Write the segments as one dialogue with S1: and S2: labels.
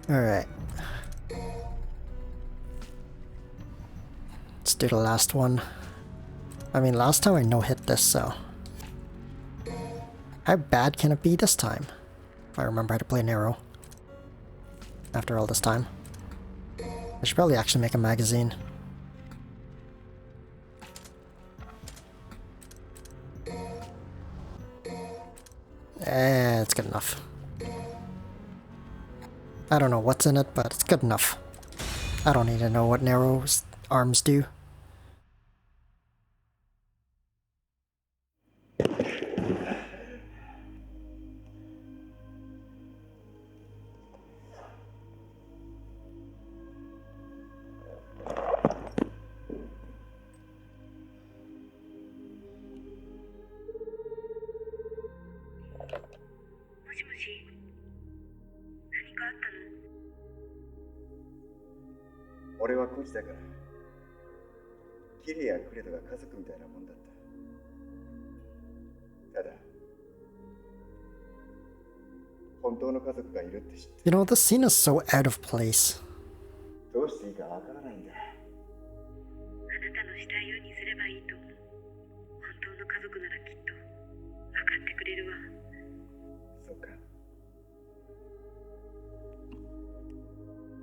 S1: Alright. Let's do the last one. I mean, last time I no-hit this, so... How bad can it be this time? If I remember how to play an arrow. After all this time. I should probably actually make a magazine. It's good enough. I don't know what's in it, but it's good enough. I don't need to know what Nero's arms do.
S2: だからキリやクレドが家族みたいなもんだった。ただ本当の家族がいるって知って。
S1: You know, this scene is so out of place.
S2: どうしていいかわからないんだ。
S3: あなたのしたいようにすればいいと思う。本当の家族ならきっと分かってくれるわ。
S2: そうか。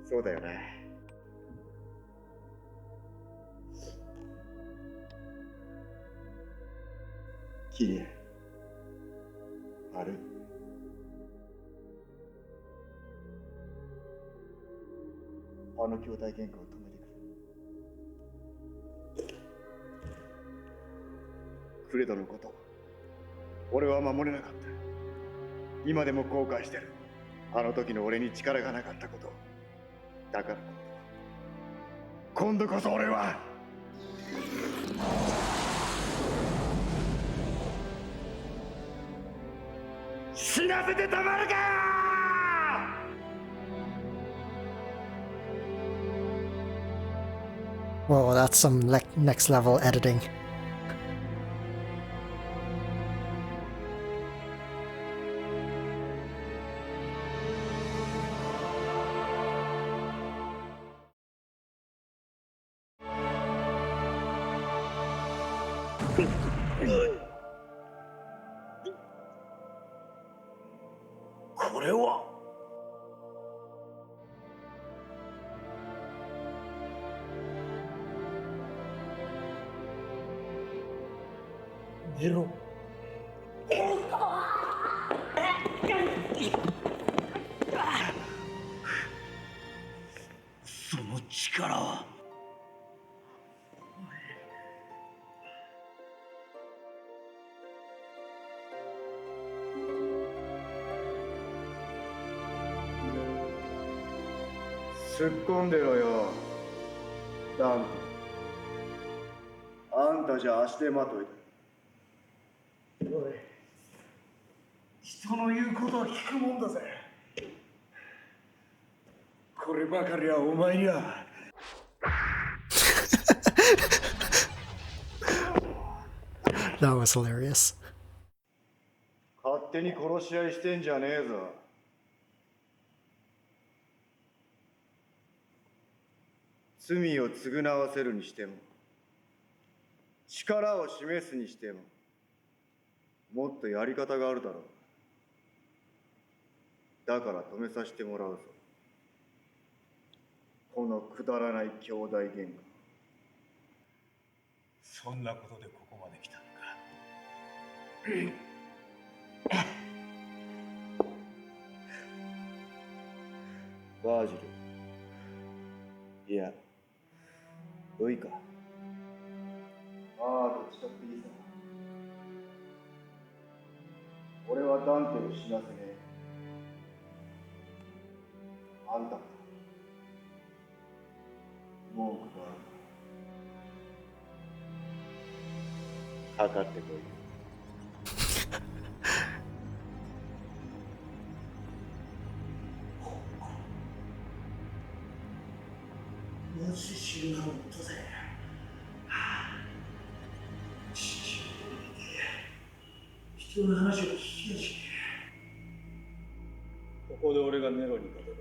S2: そうだよな。キリア、悪い。あの兄弟喧嘩を止めてくれ。クレドのこと、俺は守れなかった。今でも後悔してる。あの時の俺に力がなかったこと。だから今度こそ俺は死なせてたまるかよ。
S1: Whoa, that's some next level editing.
S4: Zero. その力は
S2: 突っ込んでろよ、ダンテ。あんたじゃ足手まといだ。
S4: おい、人の言うことは聞くもんだぜ。こればかりはお前には。
S1: That was hilarious.
S2: 勝手に殺し合いしてんじゃねえぞ。罪を償わせるにしても、力を示すにしても、もっとやり方があるだろう。だから止めさせてもらうぞ。このくだらない兄弟喧嘩。
S4: そんなことでここまで来たのか。
S2: バージル。いや、ウイか。ああ、どっちだっていいさ。俺はダンテを死なせねえ。あんたか。文句がある。かかってこい。
S4: もし死ぬのもとぜ。父親に人の話を聞きやしねえ。ここで俺がネロに勝てば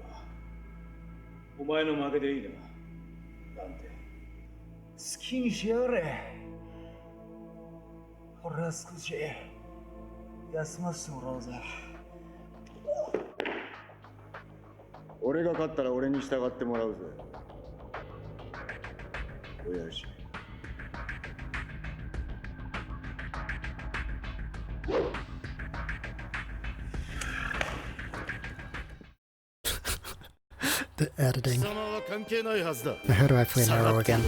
S4: お前の負けでいいな、ダンテ。好きにしやがれ。俺は少し休ませてもらおうぜ。
S2: 俺が勝ったら俺に従ってもらうぜ。親父。
S1: The editing.
S5: 貴様は関係ないはずだ。
S1: How do I play Nero again?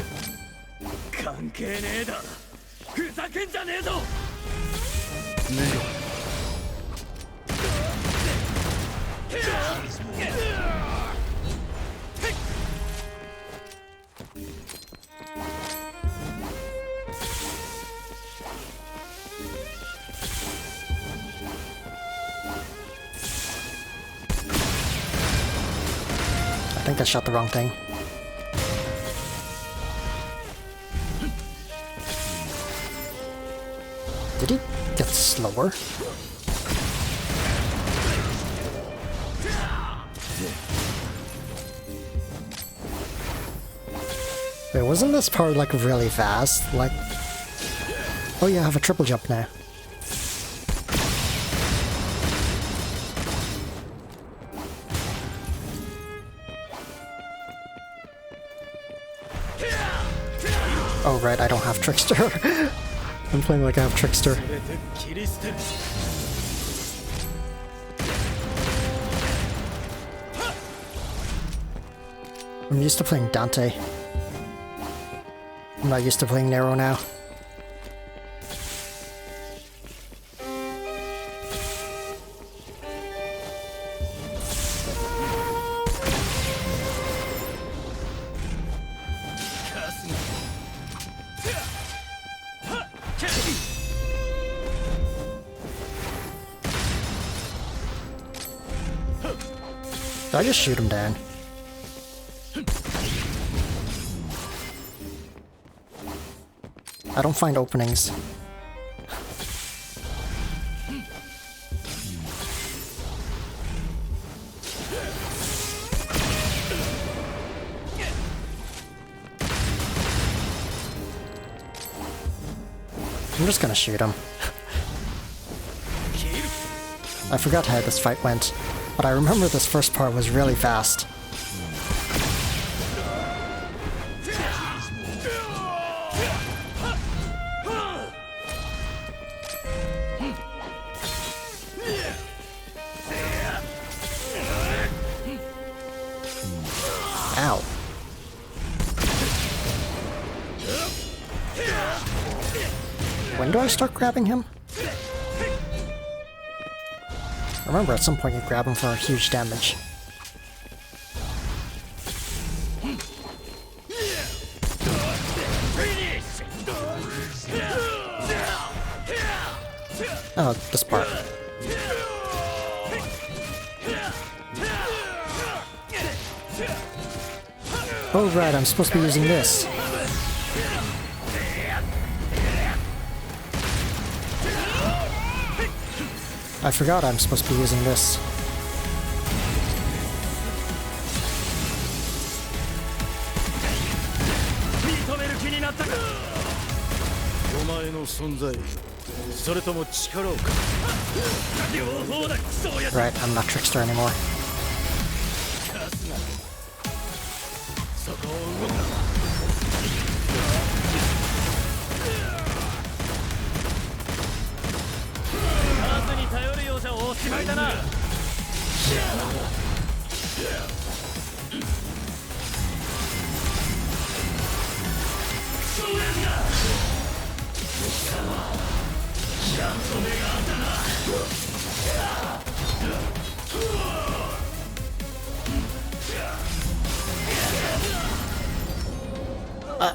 S5: 関係ねえだ。ふざけんじゃねえぞ。
S1: I think I shot the wrong thing. Did he get slower? Wait, wasn't this part like really fast? Like, oh yeah, I have a triple jump now. Oh right, I don't have Trickster. I'm playing like I have Trickster. I'm used to playing Dante. I'm not used to playing Nero now. Did I just shoot him down? I don't find openings. I'm just gonna shoot him. I forgot how this fight went, but I remember this first part was really fast. Ow. When do I start grabbing him? I remember at some point you grab him for huge damage. Oh, this part. Oh right, I'm supposed to be using this. I forgot I'm supposed to be using this. Right, I'm not Trickster anymore.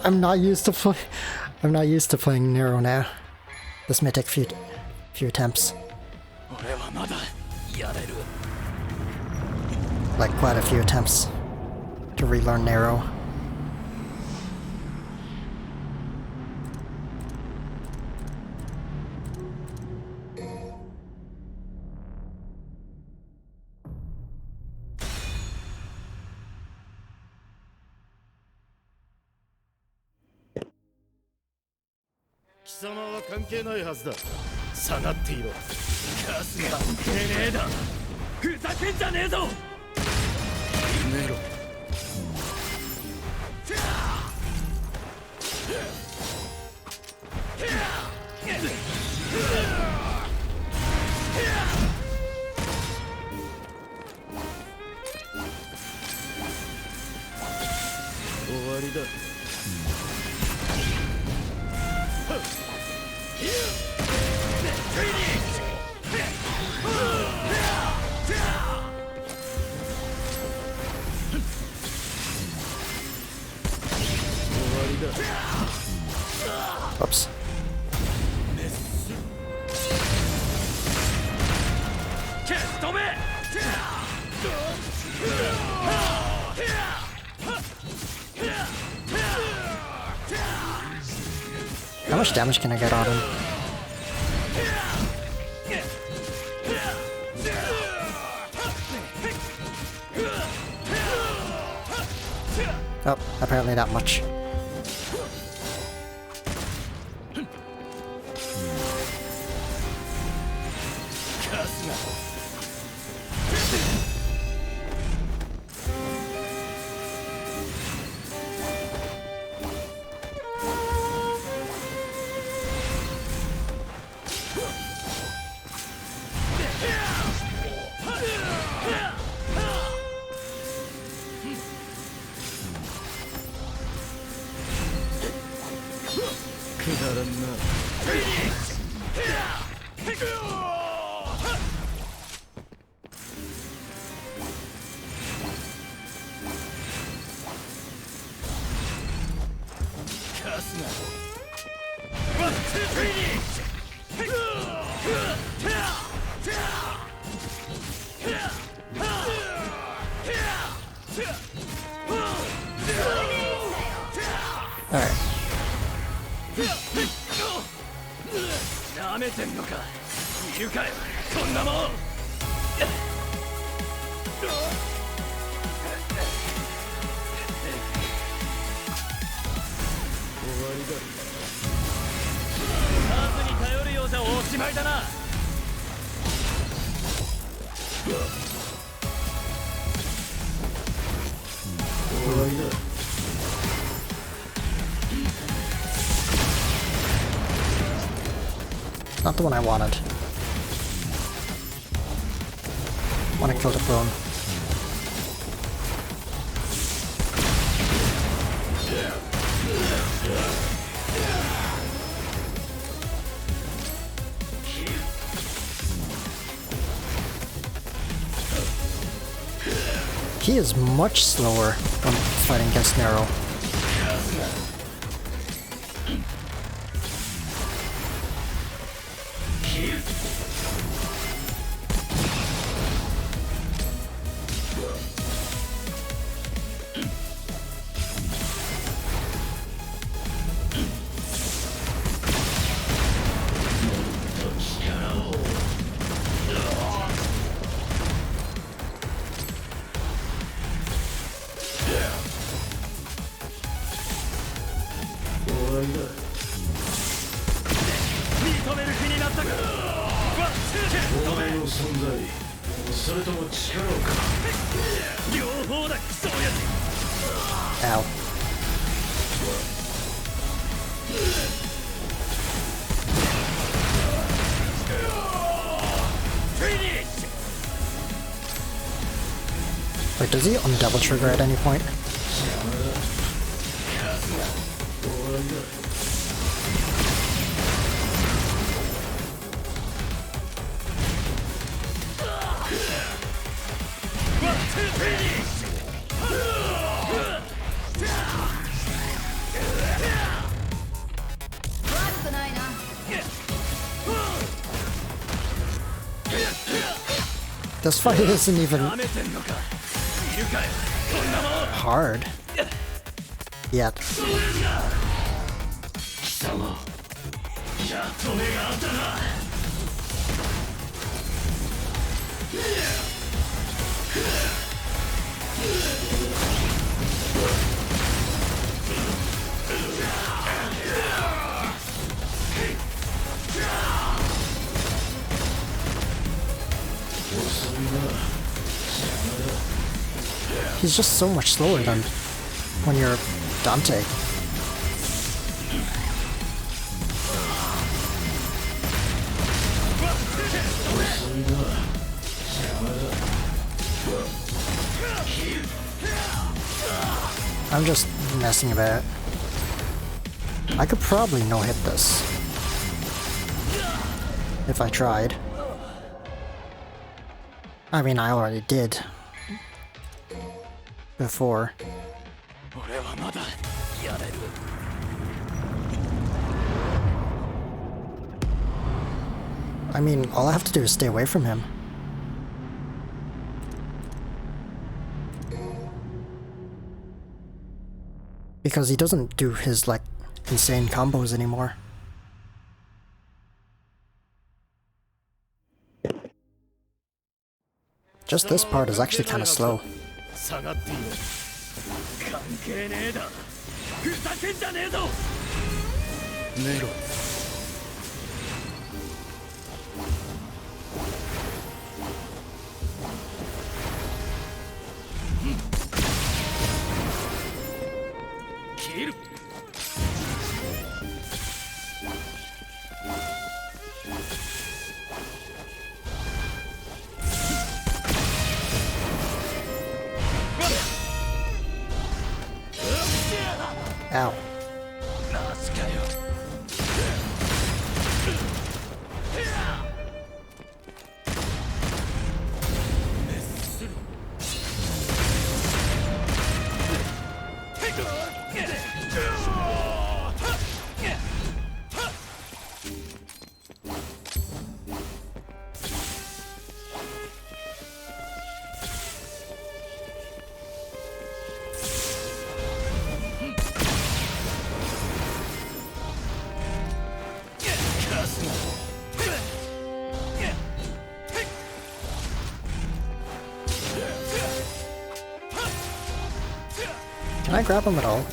S1: I'm not used to playing Nero now. This may take few attempts. Like quite a few attempts to relearn Nero.
S5: 貴様は関係ないはずだ。下がっていろ。カスが関係ねえだ。ふざけんじゃねえぞ。やめろ。終わりだ。
S1: Oops. How much damage can I get on him? Oh, apparently not much. Alright.
S5: なめてんのか。いるかよ、こんなもん。数に頼るようじゃおしまいだな。終わりだ。
S1: Not the one I wanted. I want to kill the clone. He is much slower when fighting against Nero. Ow. Wait, does he undouble trigger at any point? This fight isn't even hard yet. he's just so much slower than when you're Dante. I'm just messing about. I could probably no-hit this if I tried. I mean, I already did before. I mean, all I have to do is stay away from him. Because he doesn't do his, like, insane combos anymore. Just this part is actually kind of slow. Ow. Can I grab him at all?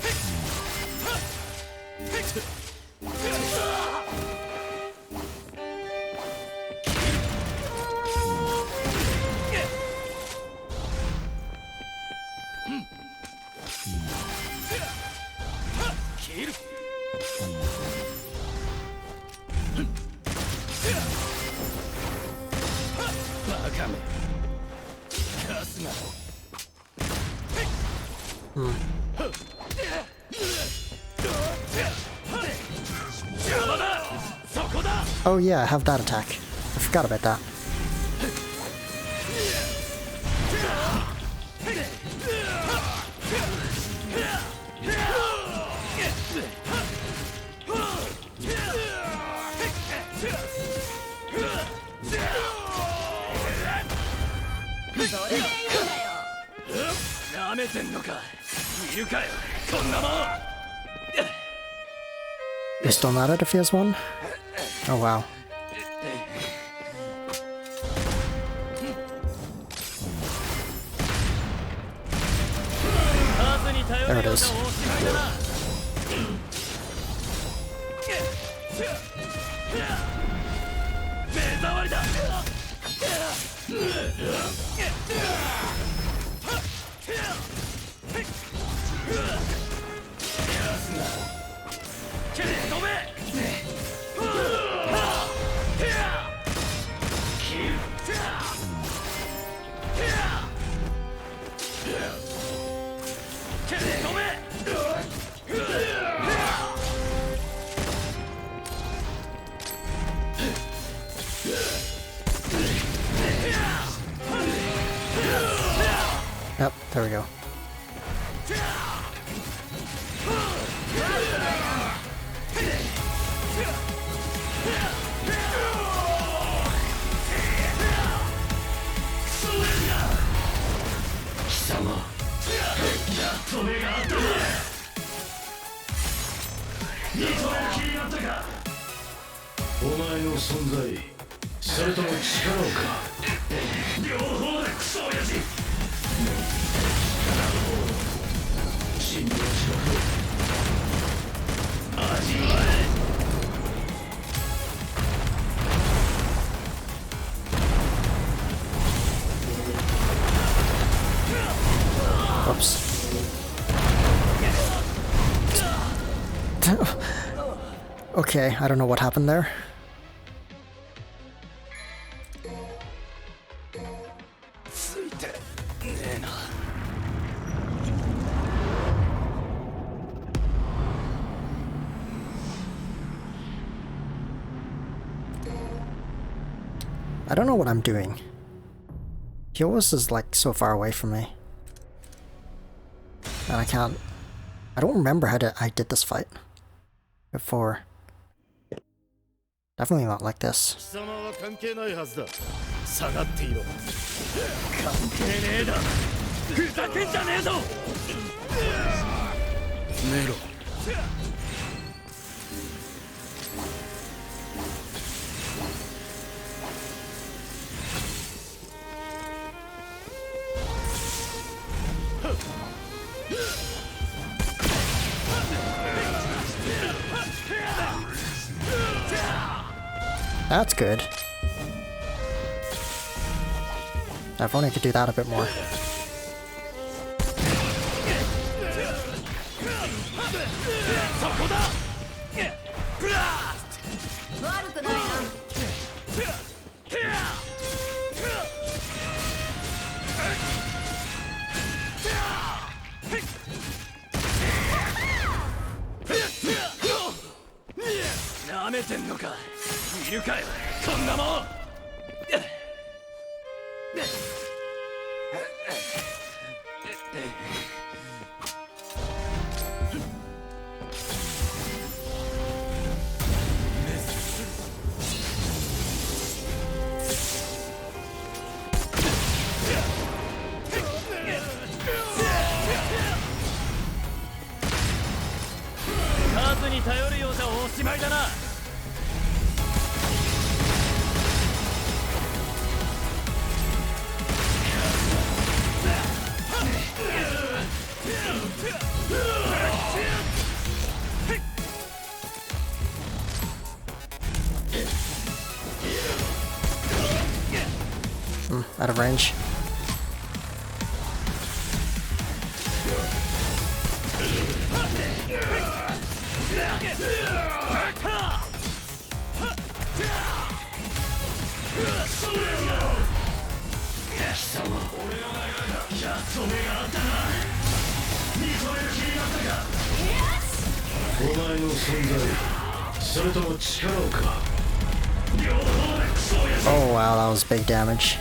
S1: Oh yeah, I have that attack. I forgot about that. You're still not at a phase 1? Oh wow. There it is. Yep, there we go. Whoops. Okay, I don't know what happened there. I don't know what I'm doing. He always is like so far away from me. And I don't remember how I did this fight before. Definitely not like this.
S5: 貴様は関係ないはずだ。下がっていろ。関係ねえだ。ふざけんじゃねえぞ。寝ろ。
S1: That's good. If only I could do that a bit more. Out of range. Oh wow, that was big damage.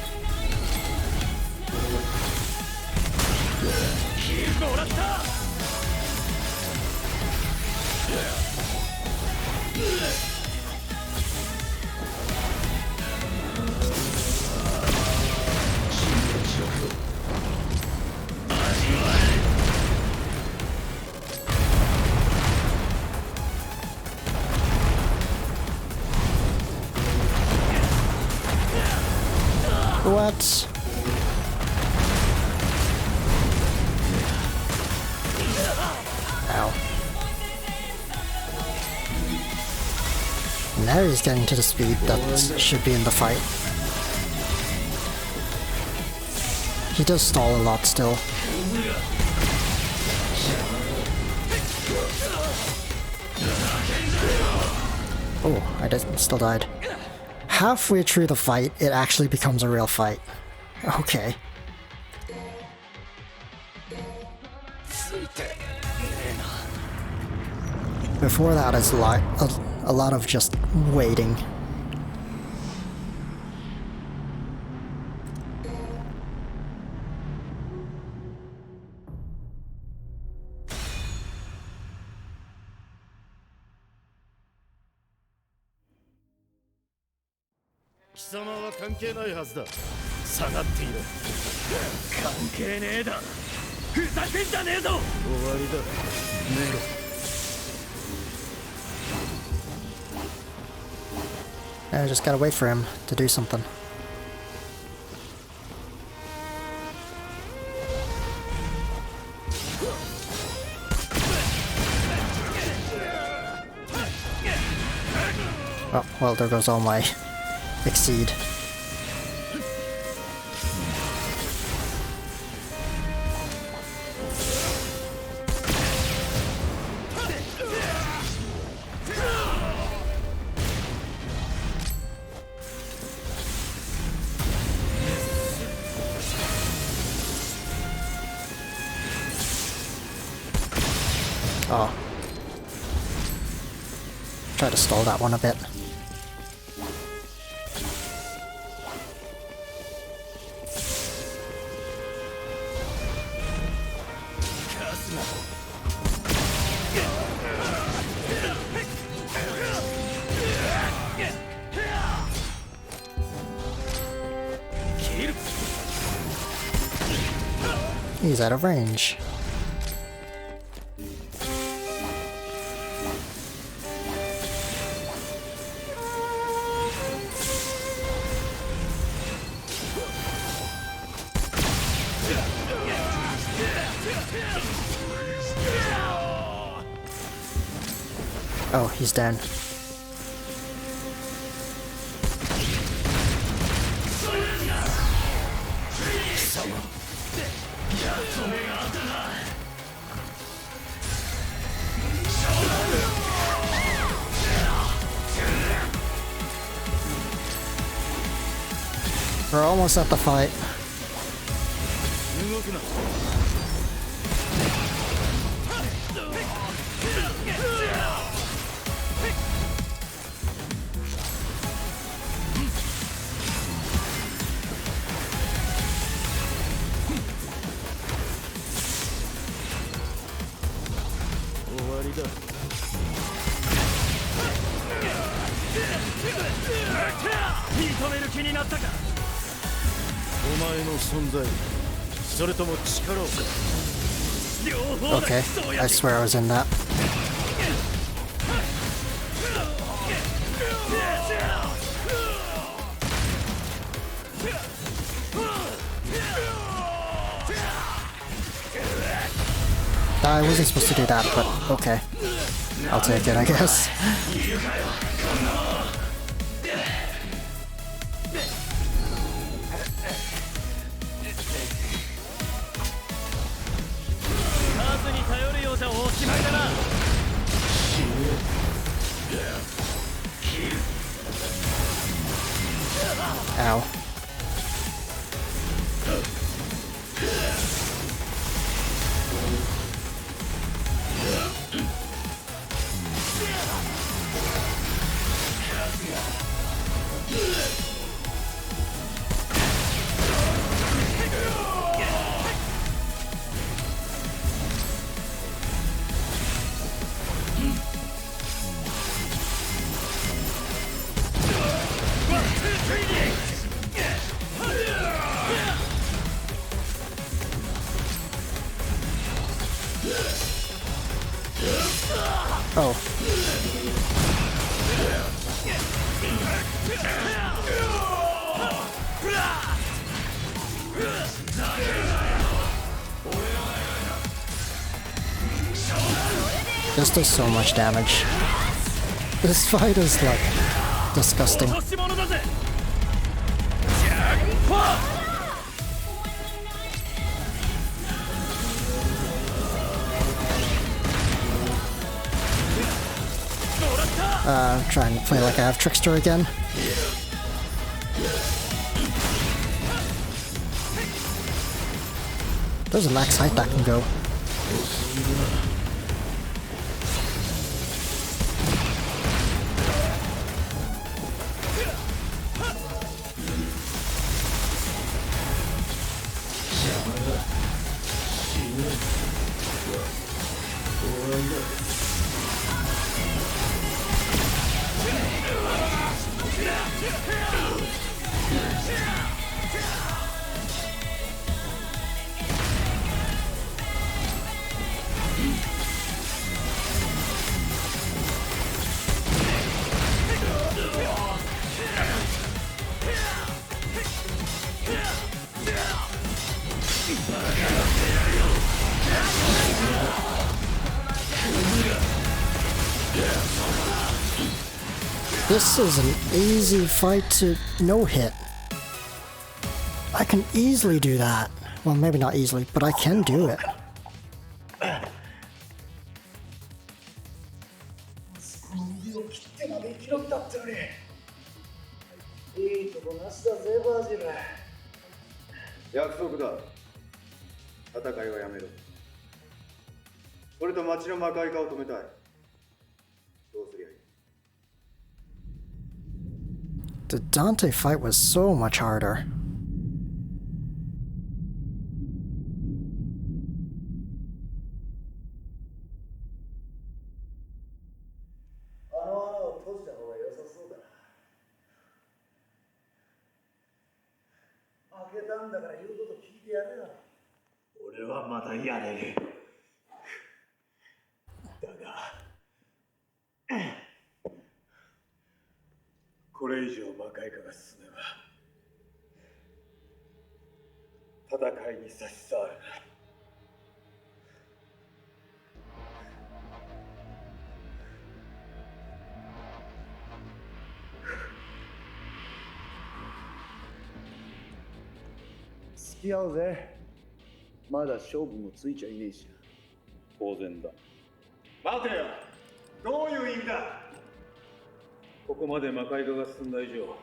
S1: What? Ow. Now he's getting to the speed that should be in the fight. He does stall a lot still. Oh, I still died. Halfway through the fight, it actually becomes a real fight. Okay. Before that is a lot of just waiting. I just gotta wait for him to do something. Oh, well, there goes all my exceed. Oh. Try to stall that one a bit. He's out of range. Oh, he's down. We're almost at the fight. Okay, I swear I was in that. I wasn't supposed to do that, but okay. I'll take it, I guess. Ow. Oh. This does so much damage. This fight is like disgusting. Trying to play like I have Trickster again. There's a max height that can go. This is an easy fight to no-hit. I can easily do that. Well, maybe not easily, but I can do it.
S2: 俺と町の魔界化を止めたい。どうすりゃいい？
S1: The Dante fight was so much harder.
S4: あの穴を閉じた方が良さそうだな。開けたんだから言うこと聞いてやれよ。俺はまだやれる。だが、これ以上魔界化が進めば、戦いに差し障るな。付き合うぜ。まだ勝負もついちゃいねえしな。当然だ。待てよ。どういう意味だ。ここまで魔界化が進んだ以上、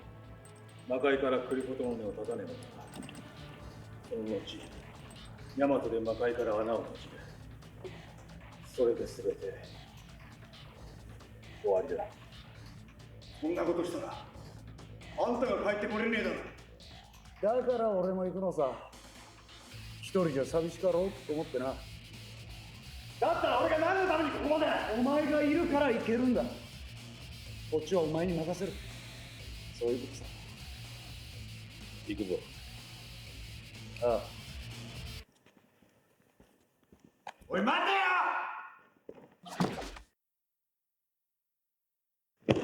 S4: 魔界から来ることの根を立たねばな。その後、ヤマトで魔界から穴を閉じる。それで全て終わりだ。
S2: そんなことしたら、あんたが帰ってこれねえだろ。
S4: だから俺も行くのさ。一人じゃ寂しかろうと思ってな。だったら俺が何のためにここまで。お前がいるから行けるんだ。こっちはお前に任せる。そういうことさ。行くぞ。ああ。おい待てよ。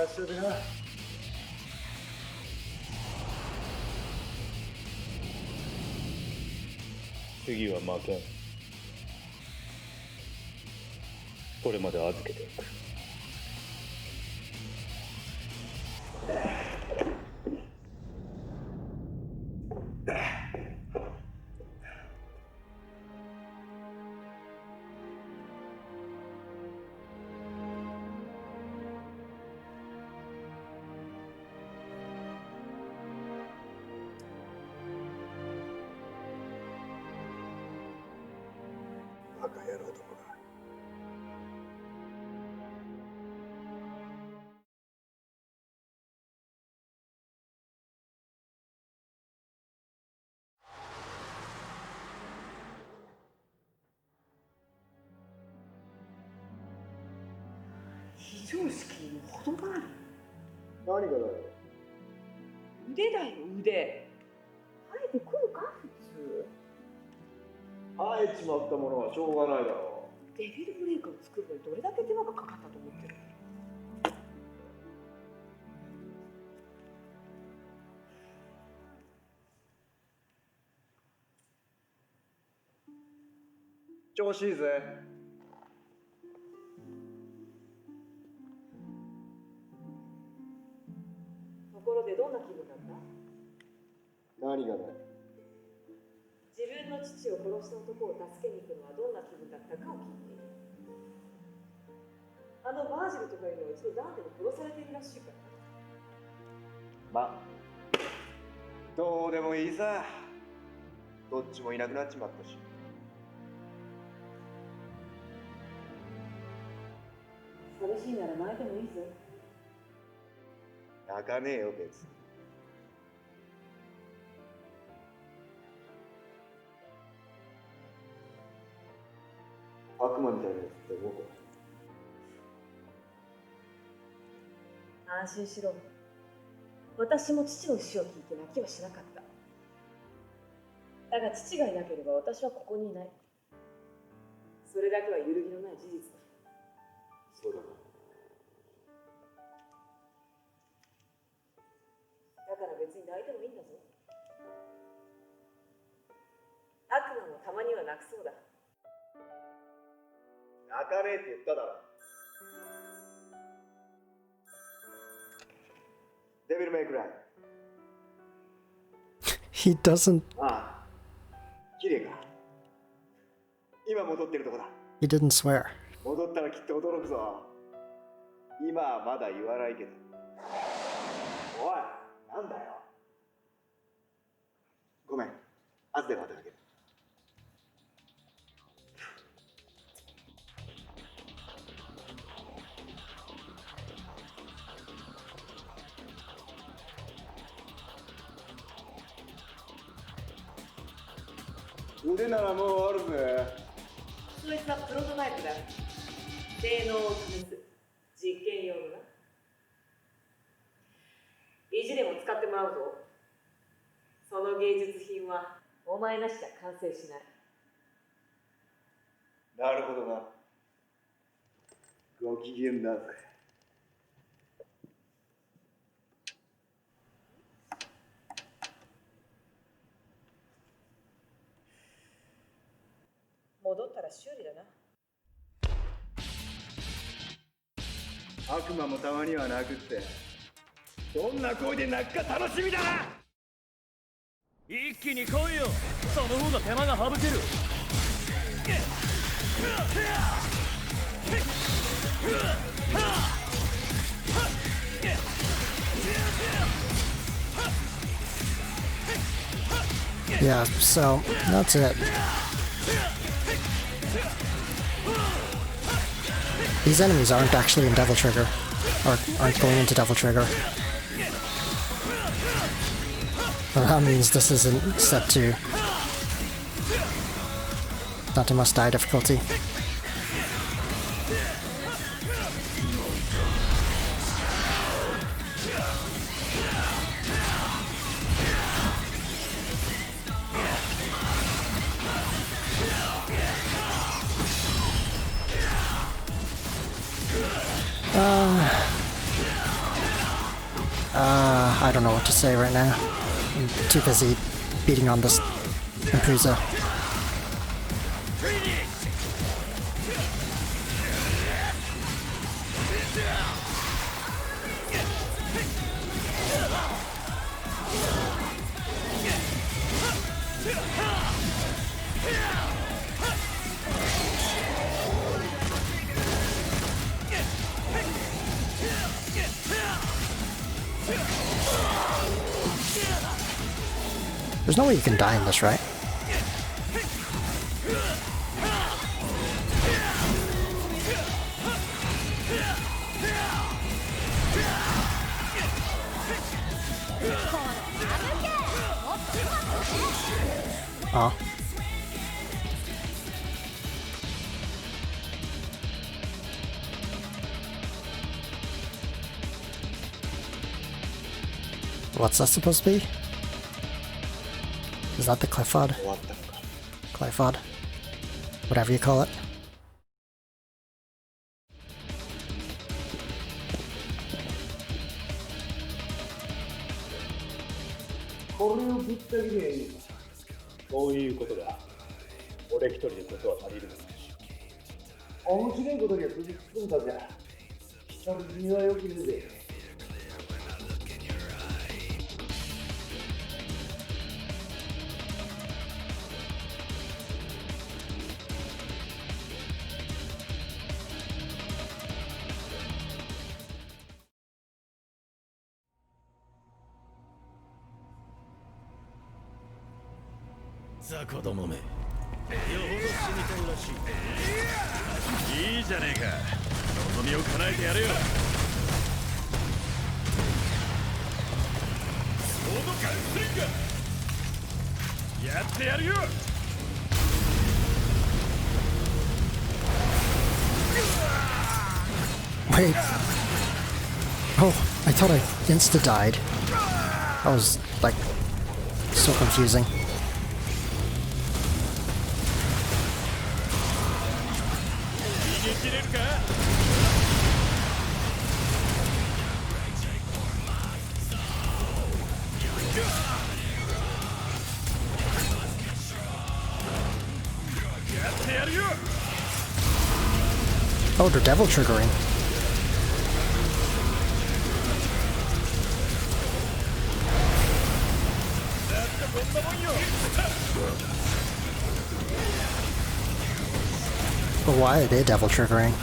S4: 合唱でな。
S5: 次は負けん。これまで預けておく。
S2: バカ野郎どもが。
S6: 非常識にも程がある。
S2: 何がだよ。
S6: 腕だよ、腕。生えてくるか、普通。
S2: 生えちまったものはしょうがないだろ
S6: デビルブレイクを作るのにどれだけ手間がかかったと思ってる。
S2: 調子いいぜ。
S6: ところでどんな気分だった？
S2: 何がだよ。
S6: 自分の父を殺した男を助けに行くのはどんな気分だったかを聞いている。あのバージルとかいうのは一度ダンテに殺されているらしいから。
S2: ま、どうでもいいさ。どっちもいなくなっちまったし。
S6: 寂しいなら泣いてもいいぞ。
S2: 泣かねえよ別に。悪魔みたいなやつって思うか？
S6: 安心しろ。私も父の死を聞いて泣きはしなかった。だが父がいなければ私はここにいない。それだけは揺るぎのない事実だ。
S2: そうだな。
S6: だから別に泣いてもいいんだぞ。悪魔もたまには泣くそうだ。
S2: 泣かねえって言っただろ。デビルメイクライ。
S1: He doesn't.
S2: ああ、綺麗か。今戻ってるとこだ。
S1: He didn't swear.
S2: 戻ったらきっと驚くぞ。今はまだ言わないけど。おい、なんだよ。ごめん、後でまたあげる。
S4: 腕ならもうあるぜ。
S6: そいつはプロトタイプだ。性能を試す実験用のな。意地でも使ってもらうぞ。その芸術品はお前なしじゃ完成しない。
S4: なるほどな。ご機嫌だぜ。
S6: 戻ったら修理だな。
S2: 悪魔もたまには泣くって。
S5: どんな声で泣くか楽しみだな。一気に来いよ。その方が手間が省ける。
S1: Yeah, so that's it. These enemies aren't actually in Devil Trigger, or aren't going into Devil Trigger. Well, that means this isn't set to Dante Must Die difficulty. I don't know what to say right now. I'm too busy beating on this Impuza. There's no way you can die in this, right? Oh. What's that supposed to be? Is that the Clifford? Clifford? Whatever you call it.
S5: ザ子供め、よほど死にたいらしい。いいじゃねえか、望みを叶えてやれよ。ソードガンスリンガーやってやるよ。
S1: Wait. Oh, I thought I insta-died. That was, like, so confusing. Oh, they're devil triggering. But why are they devil triggering?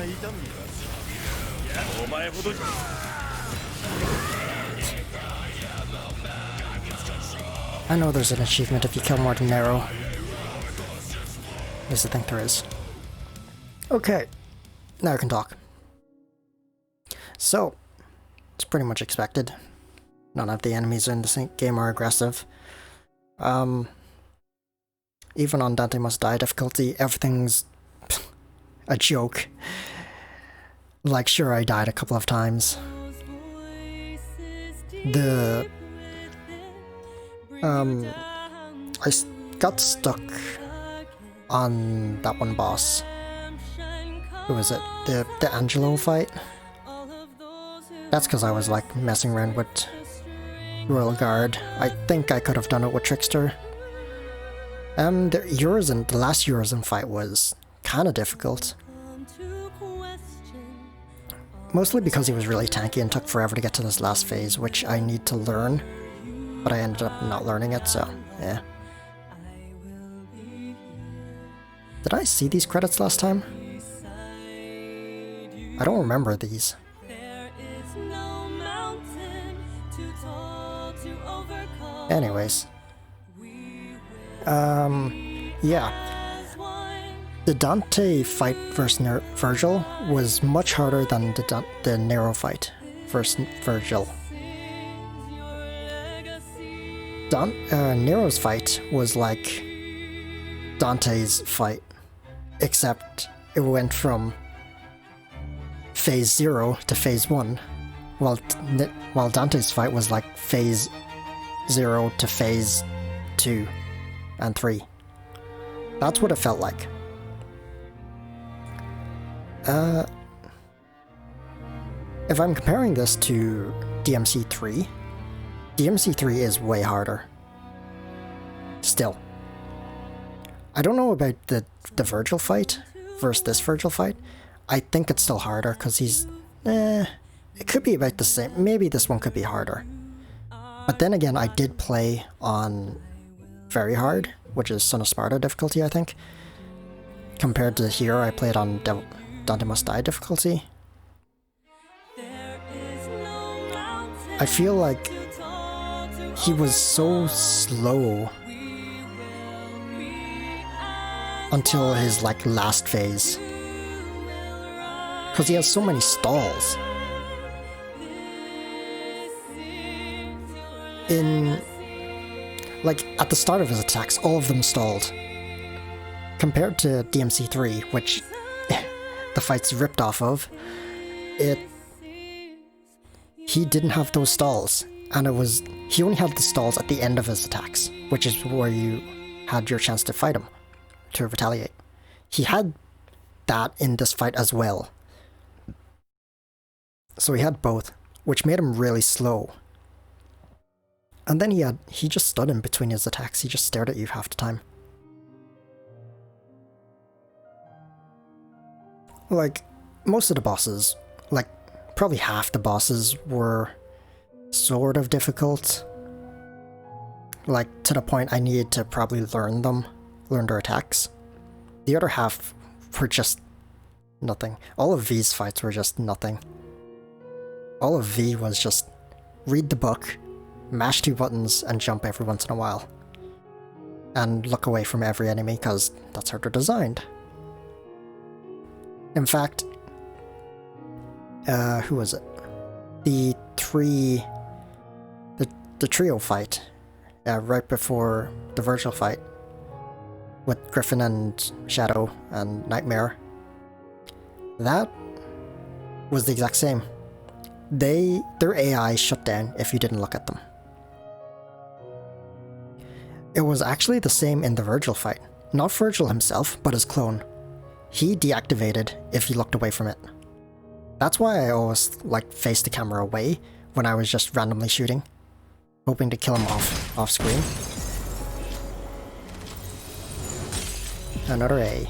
S5: 痛むよ。いや、お前ほどじゃ。
S1: I know there's an achievement if you kill more than Nero. At least I think there is. Okay, now I can talk. So, it's pretty much expected. None of the enemies in this game are aggressive. Even on Dante Must Die difficulty, everything's a joke. Like, sure, I died a couple of times. I got stuck on that one boss. Who was it? The Angelo fight? That's because I was like messing around with Royal Guard. I think I could have done it with Trickster. The last Urizen fight was kind of difficult. Mostly because he was really tanky and took forever to get to this last phase, which I need to learn. But I ended up not learning it, so yeah. Did I see these credits last time? I don't remember these. Anyways. Yeah. The Dante fight versus Virgil was much harder than the Nero fight versus Virgil. Nero's fight was like Dante's fight, except it went from phase 0 to phase 1, while Dante's fight was like phase 0 to phase 2 and 3. That's what it felt like. If I'm comparing this to DMC3, DMC3 is way harder. Still. I don't know about the Virgil fight versus this Virgil fight. I think it's still harder because he's... it could be about the same. Maybe this one could be harder. But then again, I did play on very hard, which is Son of Sparta difficulty, I think. Compared to here, I played on Dante Must Die difficulty. I feel like he was so slow until his like last phase, because he has so many stalls. Like at the start of his attacks, all of them stalled. Compared to DMC3, which the fight's ripped off of, he didn't have those stalls, and he only had the stalls at the end of his attacks, which is where you had your chance to fight him, to retaliate. He had that in this fight as well. So he had both, which made him really slow. And then he just stood in between his attacks. He just stared at you half the time. Like, most of the bosses, like, probably half the bosses were sort of difficult. Like, to the point I needed to probably learn their attacks. The other half were just nothing. All of V's fights were just nothing. All of V was just read the book, mash 2 buttons, and jump every once in a while. And look away from every enemy, because that's how they're designed. In fact, who was it? The trio fight, right before the Virgil fight, with Griffin and Shadow and Nightmare, that was the exact same. Their AI shut down if you didn't look at them. It was actually the same in the Virgil fight. Not Virgil himself, but his clone. He deactivated if you looked away from it. That's why I always faced the camera away when I was just randomly shooting, hoping to kill him off screen. Another A.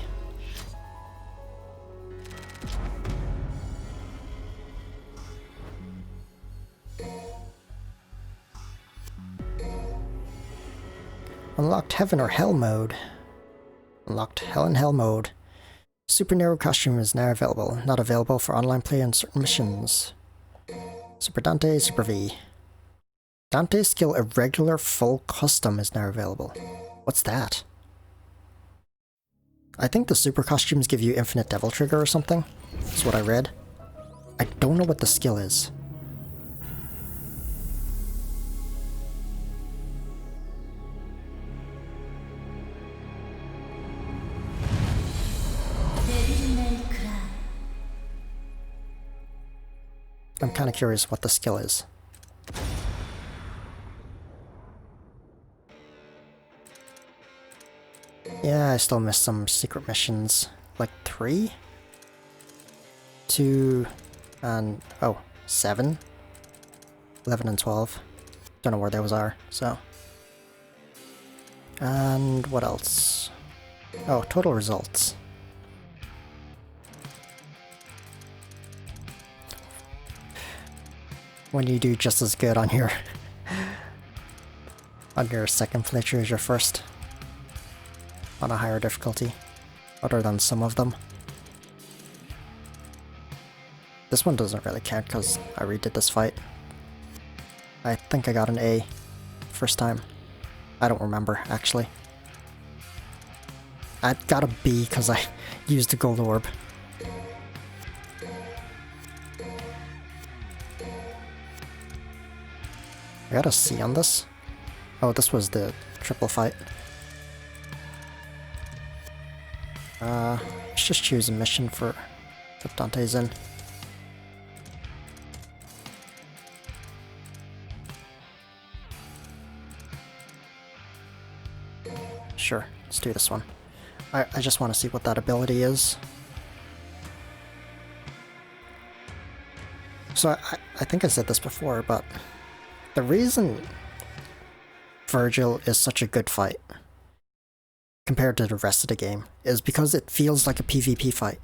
S1: Unlocked Heaven or Hell mode. Unlocked Hell and Hell mode. Super Nero costume is now available. Not available for online play and certain missions. Super Dante, Super V. Dante skill irregular full custom is now available. What's that? I think the super costumes give you infinite devil trigger or something. That's what I read. I don't know what the skill is. I'm kind of curious what the skill is. Yeah, I still missed some secret missions. Like 3? 2 and... oh, 7? 11 and 12. Don't know where those are, so... And what else? Oh, total results. When you do just as good on your... on your second playthrough as your first. On a higher difficulty. Other than some of them. This one doesn't really count because I redid this fight. I think I got an A first time. I don't remember, actually. I got a B because I used the gold orb. I got a C on this. Oh, this was the triple fight. Let's just choose a mission for that Dante's in. Sure, let's do this one. I just want to see what that ability is. So I think I said this before, but the reason Virgil is such a good fight compared to the rest of the game is because it feels like a PvP fight.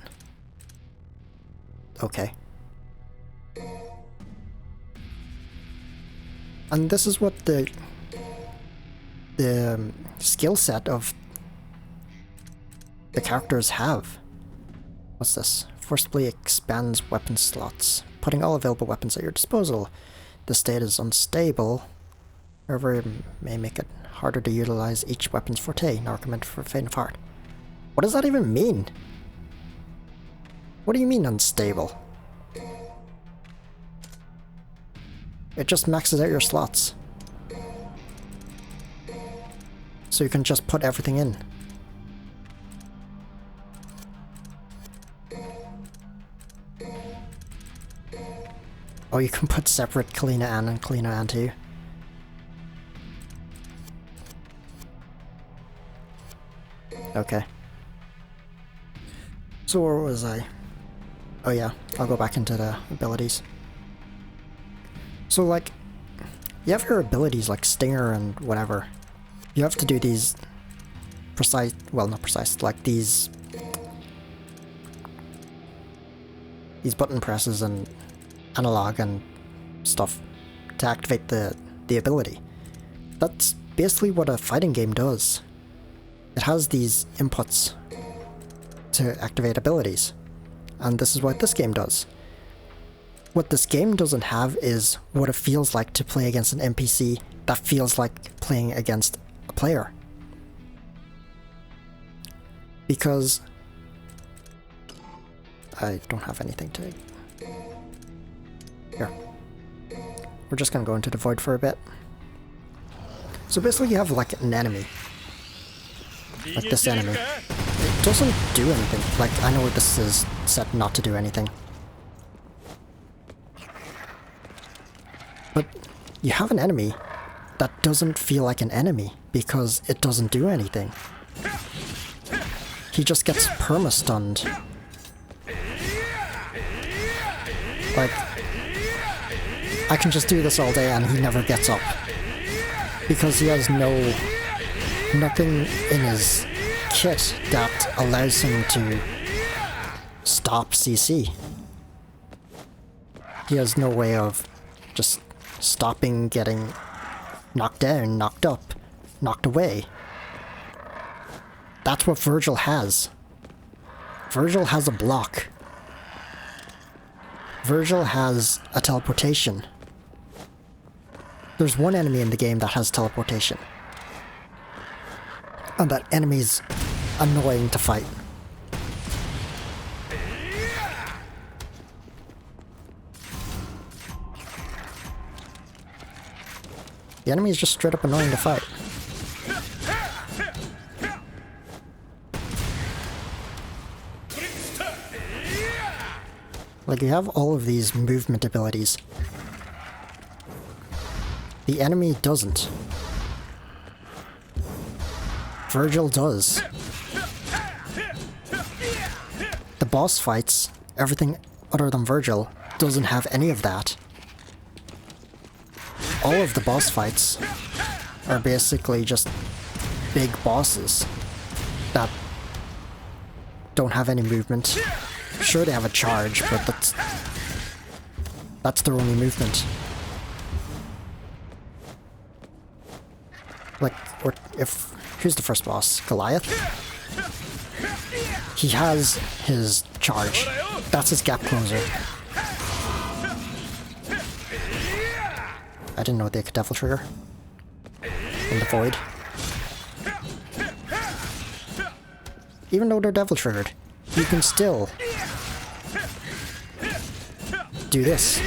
S1: Okay. And this is what the skill set of the characters have. What's this? Forcibly expands weapon slots, putting all available weapons at your disposal. The state is unstable, however it may make it harder to utilize each weapon's forte, not recommended for faint of heart. What does that even mean? What do you mean unstable? It just maxes out your slots. So you can just put everything in. Oh, you can put separate Kalina Ann and Kalina Ann too. Okay. So where was I? Oh yeah, I'll go back into the abilities. So like, you have your abilities like Stinger and whatever. You have to do these precise, well not precise, like these button presses and analog and stuff to activate the ability. That's basically what a fighting game does. It has these inputs to activate abilities, and this is what this game does. What this game doesn't have is what it feels like to play against an NPC that feels like playing against a player. Because I don't have anything to... Here. We're just gonna go into the void for a bit. So basically you have like an enemy. Like this enemy. It doesn't do anything. Like, I know this is set not to do anything. But you have an enemy that doesn't feel like an enemy because it doesn't do anything. He just gets perma-stunned. Like, I can just do this all day and he never gets up. Because he has nothing in his kit that allows him to stop CC. He has no way of just stopping getting knocked down, knocked up, knocked away. That's what Virgil has. Virgil has a block. Virgil has a teleportation. There's one enemy in the game that has teleportation. And that enemy's annoying to fight. The enemy is just straight up annoying to fight. Like, you have all of these movement abilities. The enemy doesn't. Virgil does. The boss fights, everything other than Virgil, doesn't have any of that. All of the boss fights are basically just big bosses that don't have any movement. Sure, they have a charge, but that's their only movement. Like, or if... Who's the first boss? Goliath? He has his charge. That's his gap closer. I didn't know they could devil trigger. In the void. Even though they're devil triggered, you can still do this.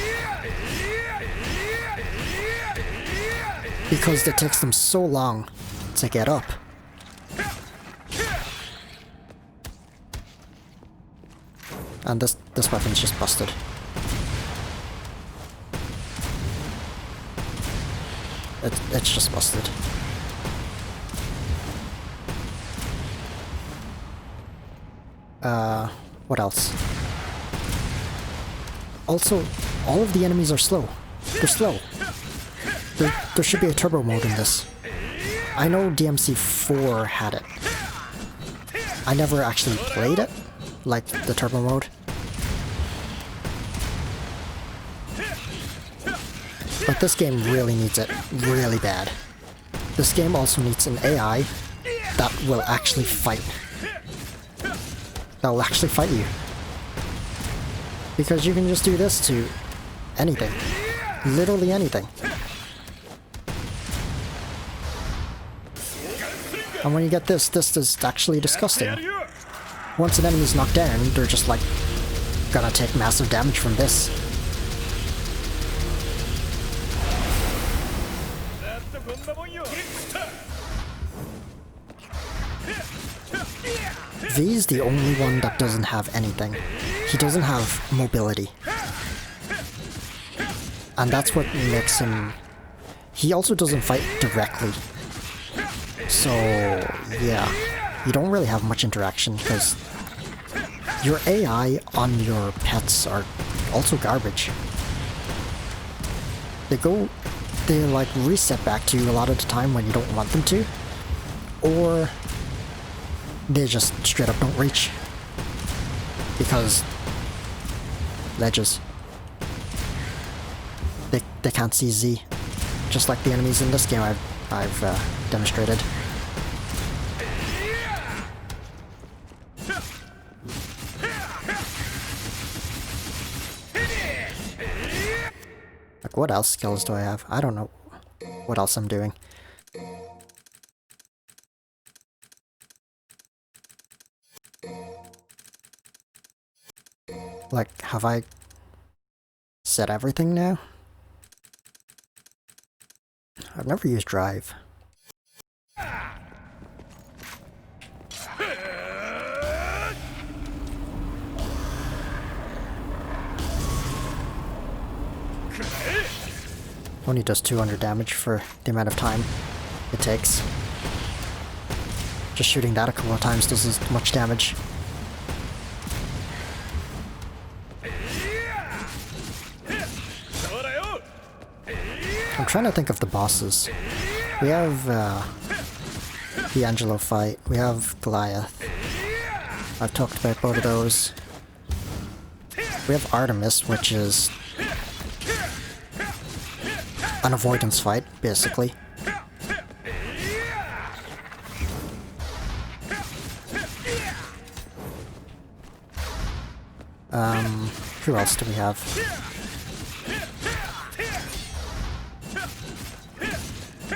S1: Because it takes them so long to get up. And this weapon's just busted. It's just busted. What else? Also, all of the enemies are slow. They're slow. There should be a turbo mode in this. I know DMC 4 had it. I never actually played it, like the turbo mode. But this game really needs it, really bad. This game also needs an AI that will actually fight. That will actually fight you. Because you can just do this to anything. Literally anything. And when you get this is actually disgusting. Once an enemy's knocked down, they're just like gonna take massive damage from this. V's the only one that doesn't have anything. He doesn't have mobility. And that's what makes him... He also doesn't fight directly. So, yeah. You don't really have much interaction, because your AI on your pets are also garbage. They like reset back to you a lot of the time when you don't want them to. Or they just straight up don't reach. Because ledges. They can't see Z. Just like the enemies in this game I've demonstrated. Like, what else skills do I have? I don't know what else I'm doing. Like, have I set everything now? I've never used drive. Only does 200 damage for the amount of time it takes. Just shooting that a couple of times does as much damage. I'm trying to think of the bosses. We have the Angelo fight. We have Goliath. I've talked about both of those. We have Artemis, which is an avoidance fight, basically. Who else do we have?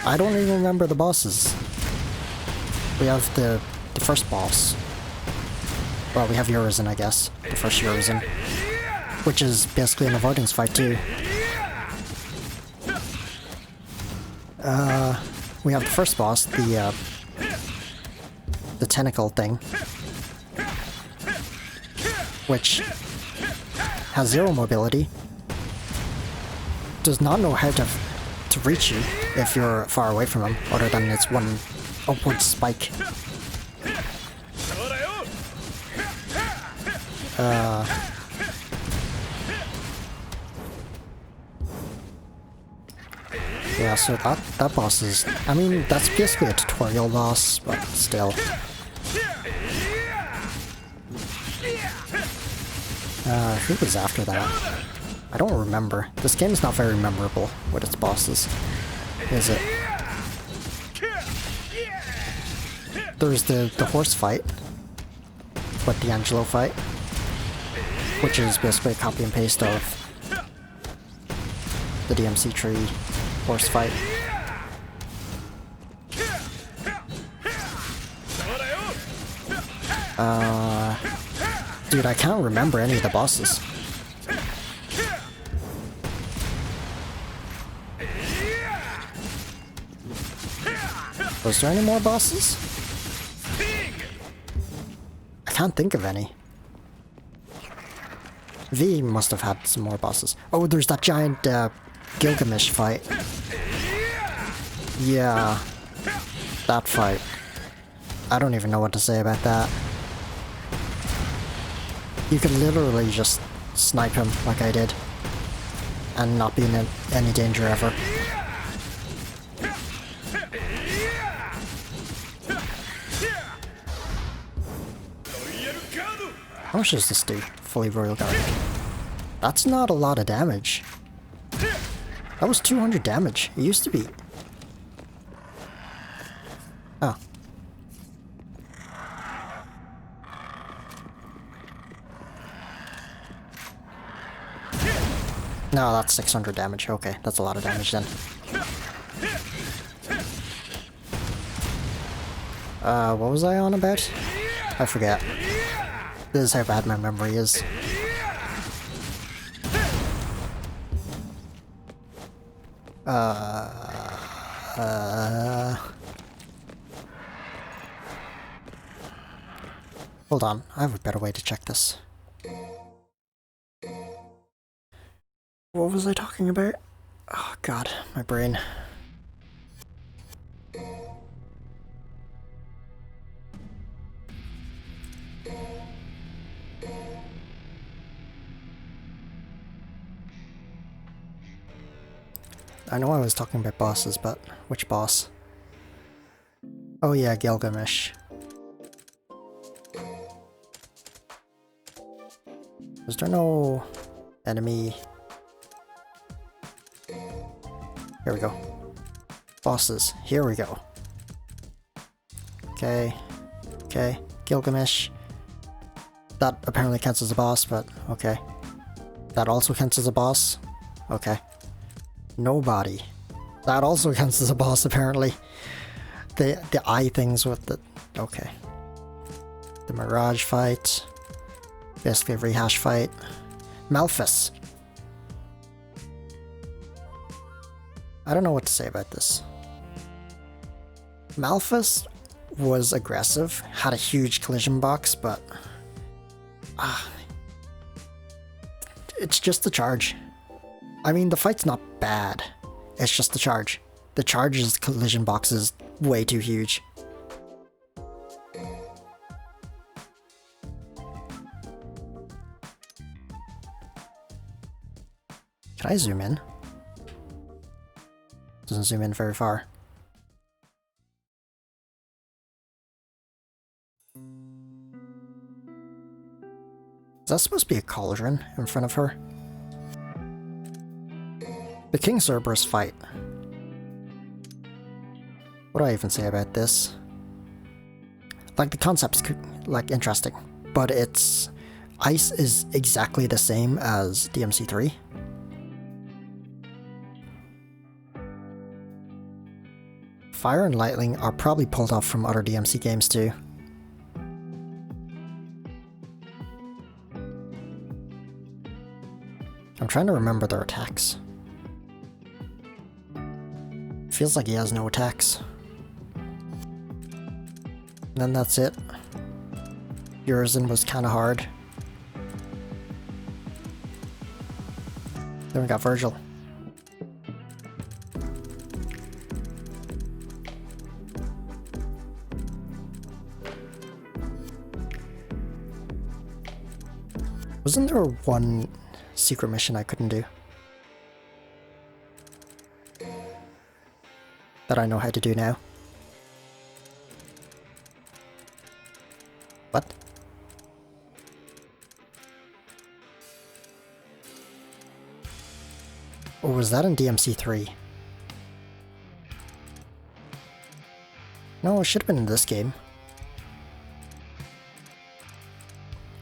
S1: I don't even remember the bosses. We have the first boss. Well, we have Urizen, I guess. The first Urizen. Which is basically an avoidance fight, too. We have the first boss, the tentacle thing. Which has 0 mobility. Does not know how to reach you if you're far away from him, other than its one upward spike. Yeah, so that boss is... I mean, that's basically a tutorial boss, but still. Who was after that? I don't remember. This game is not very memorable with its bosses, is it? There's the horse fight, with the Angelo fight, which is basically a copy and paste of the DMC tree horse fight. Dude, I can't remember any of the bosses. Was there any more bosses? I can't think of any. V must have had some more bosses. Oh, there's that giant Gilgamesh fight. Yeah, that fight. I don't even know what to say about that. You could literally just snipe him like I did, and not be in any danger ever. How much does this do? Fully Royal Guard. That's not a lot of damage. That was 200 damage. It used to be. Oh. No, that's 600 damage. Okay, that's a lot of damage then. What was I on about? I forget. This is how bad my memory is. Hold on, I have a better way to check this. What was I talking about? Oh god, my brain. I know I was talking about bosses, but which boss? Oh yeah, Gilgamesh. Was there no enemy? Here we go. Bosses. Here we go. Okay. Okay. Gilgamesh. That apparently counts as a boss, but okay. That also counts as a boss? Okay. Nobody. That also counts as a boss, apparently. The eye things with the... Okay. The Mirage fight. Basically a rehash fight. Malphus. I don't know what to say about this. Malphus was aggressive, had a huge collision box, but... it's just the charge. I mean, the fight's not bad. It's just the charge. The charge's collision box is way too huge. Can I zoom in? Doesn't zoom in very far. Is that supposed to be a cauldron in front of her? The King Cerberus fight. What do I even say about this? Like, the concept's like interesting, but it's... ice is exactly the same as DMC3. Fire and lightning are probably pulled off from other DMC games too. I'm trying to remember their attacks. Feels like he has no attacks. And then that's it. Urizen was kinda hard. Then we got Virgil. Wasn't there one secret mission I couldn't do? That I know how to do now? What? Or was that in DMC3? No, it should have been in this game.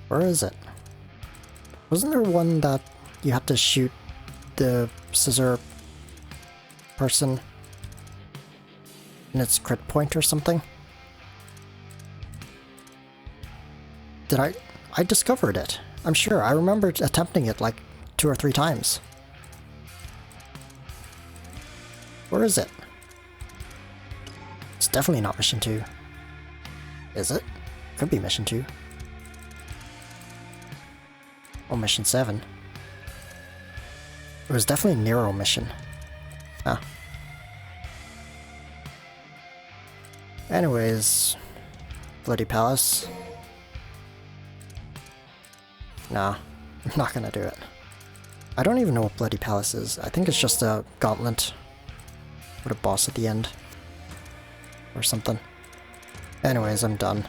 S1: Where is it? Wasn't there one that you had to shoot the scissor person in its crit point or something? Did I discovered it. I'm sure. I remember attempting it like 2 or 3 times. Where is it? It's definitely not Mission 2. Is it? Could be Mission 2. Or Mission 7. It was definitely Nero Mission. Huh. Anyways, Bloody Palace. Nah, I'm not gonna do it. I don't even know what Bloody Palace is. I think it's just a gauntlet with a boss at the end. Or something. Anyways, I'm done.